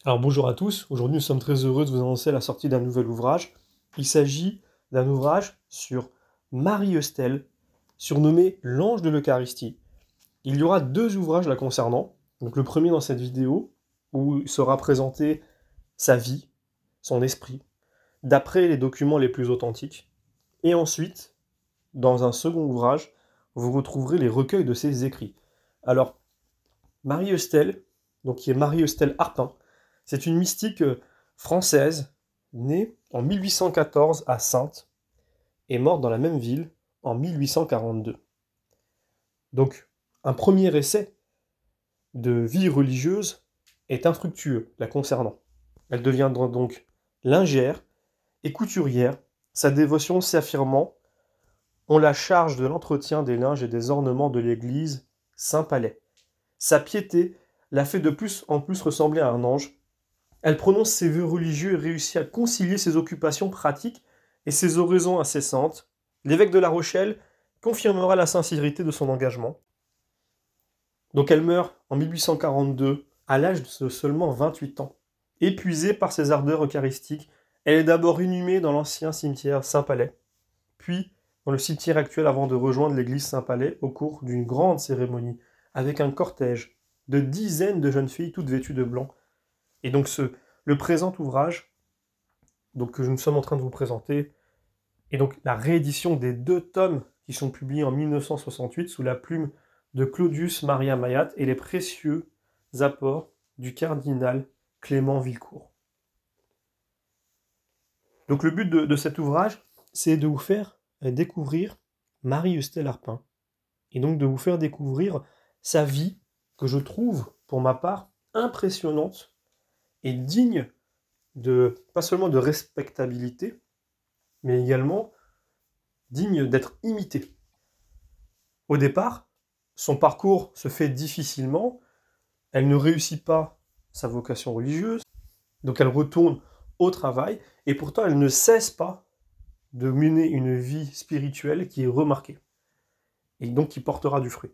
Alors bonjour à tous, aujourd'hui nous sommes très heureux de vous annoncer la sortie d'un nouvel ouvrage. Il s'agit d'un ouvrage sur Marie-Eustelle, surnommée l'Ange de l'Eucharistie. Il y aura deux ouvrages la concernant. Donc le premier dans cette vidéo, où sera présenté sa vie, son esprit, d'après les documents les plus authentiques. Et ensuite, dans un second ouvrage, vous retrouverez les recueils de ses écrits. Alors, Marie-Eustelle, donc qui est Marie-Eustelle Arpin, c'est une mystique française, née en 1814 à Saintes, et morte dans la même ville en 1842. Donc, un premier essai de vie religieuse est infructueux la concernant. Elle deviendra donc lingère et couturière, sa dévotion s'affirmant, on la charge de l'entretien des linges et des ornements de l'église Saint-Palais. Sa piété la fait de plus en plus ressembler à un ange. Elle prononce ses vœux religieux et réussit à concilier ses occupations pratiques et ses oraisons incessantes. L'évêque de La Rochelle confirmera la sincérité de son engagement. Donc elle meurt en 1842, à l'âge de seulement 28 ans. Épuisée par ses ardeurs eucharistiques, elle est d'abord inhumée dans l'ancien cimetière Saint-Palais, puis dans le cimetière actuel avant de rejoindre l'église Saint-Palais au cours d'une grande cérémonie, avec un cortège de dizaines de jeunes filles toutes vêtues de blanc. Et donc le présent ouvrage que nous sommes en train de vous présenter est donc la réédition des deux tomes qui sont publiés en 1968 sous la plume de Claudius Maria Mailhat et les précieux apports du cardinal Clément Villecourt. Donc le but de cet ouvrage, c'est de vous faire découvrir Marie-Eustelle Arpin, et donc de vous faire découvrir sa vie, que je trouve, pour ma part, impressionnante et digne de, pas seulement de respectabilité, mais également digne d'être imité. Au départ, son parcours se fait difficilement, elle ne réussit pas sa vocation religieuse, donc elle retourne au travail, et pourtant elle ne cesse pas de mener une vie spirituelle qui est remarquée, et donc qui portera du fruit.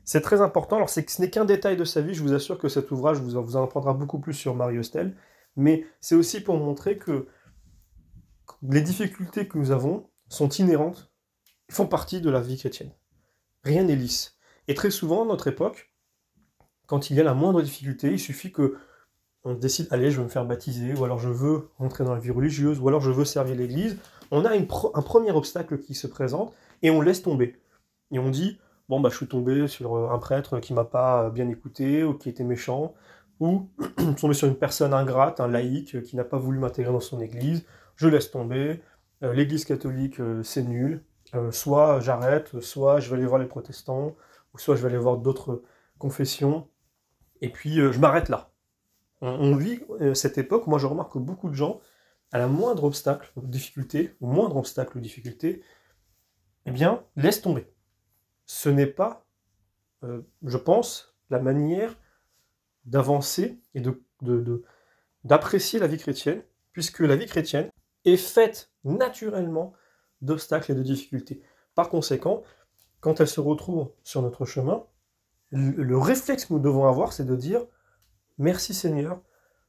C'est très important, alors ce n'est qu'un détail de sa vie, je vous assure que cet ouvrage vous en apprendra beaucoup plus sur Marie-Eustelle, mais c'est aussi pour montrer que les difficultés que nous avons sont inhérentes, font partie de la vie chrétienne. Rien n'est lisse. Et très souvent, à notre époque, quand il y a la moindre difficulté, il suffit que on décide, allez, je veux me faire baptiser, ou alors je veux rentrer dans la vie religieuse, ou alors je veux servir l'Église. On a un premier obstacle qui se présente, et on laisse tomber. Et on dit, bon, bah, je suis tombé sur un prêtre qui m'a pas bien écouté, ou qui était méchant, ou je suis tombé sur une personne ingrate, un laïc, qui n'a pas voulu m'intégrer dans son Église, je laisse tomber, l'Église catholique, c'est nul, soit j'arrête, soit je vais aller voir les protestants, ou soit je vais aller voir d'autres confessions, et puis je m'arrête là. On vit cette époque, moi je remarque que beaucoup de gens, à la moindre obstacle ou difficulté, eh bien, laissent tomber. Ce n'est pas, je pense, la manière d'avancer et d'apprécier la vie chrétienne, puisque la vie chrétienne est faite naturellement d'obstacles et de difficultés. Par conséquent, quand elle se retrouve sur notre chemin, le réflexe que nous devons avoir, c'est de dire « Merci Seigneur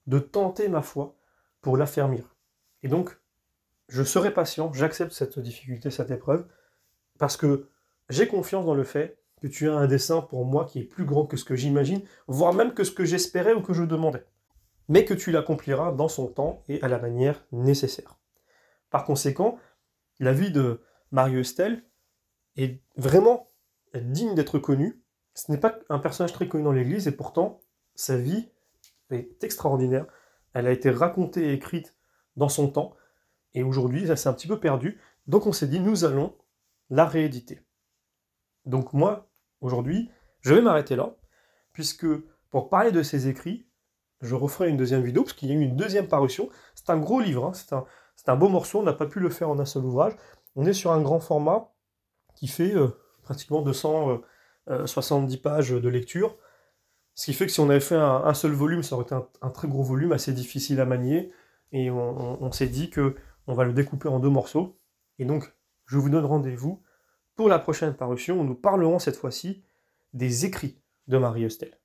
de tenter ma foi pour l'affermir. » Et donc, je serai patient, j'accepte cette difficulté, cette épreuve, parce que j'ai confiance dans le fait que tu as un dessein pour moi qui est plus grand que ce que j'imagine, voire même que ce que j'espérais ou que je demandais, mais que tu l'accompliras dans son temps et à la manière nécessaire. Par conséquent, la vie de Marie-Eustelle est vraiment digne d'être connue. Ce n'est pas un personnage très connu dans l'Église, et pourtant, sa vie est extraordinaire. Elle a été racontée et écrite dans son temps, et aujourd'hui, ça s'est un petit peu perdu. Donc on s'est dit, nous allons la rééditer. Donc moi, aujourd'hui, je vais m'arrêter là, puisque pour parler de ses écrits, je referai une deuxième vidéo, parce qu'il y a eu une deuxième parution. C'est un gros livre, hein, c'est un beau morceau, on n'a pas pu le faire en un seul ouvrage. On est sur un grand format qui fait pratiquement 270 pages de lecture, ce qui fait que si on avait fait un seul volume, ça aurait été un très gros volume, assez difficile à manier, et on s'est dit que on va le découper en deux morceaux, et donc je vous donne rendez-vous pour la prochaine parution, où nous parlerons cette fois-ci des écrits de Marie-Eustelle.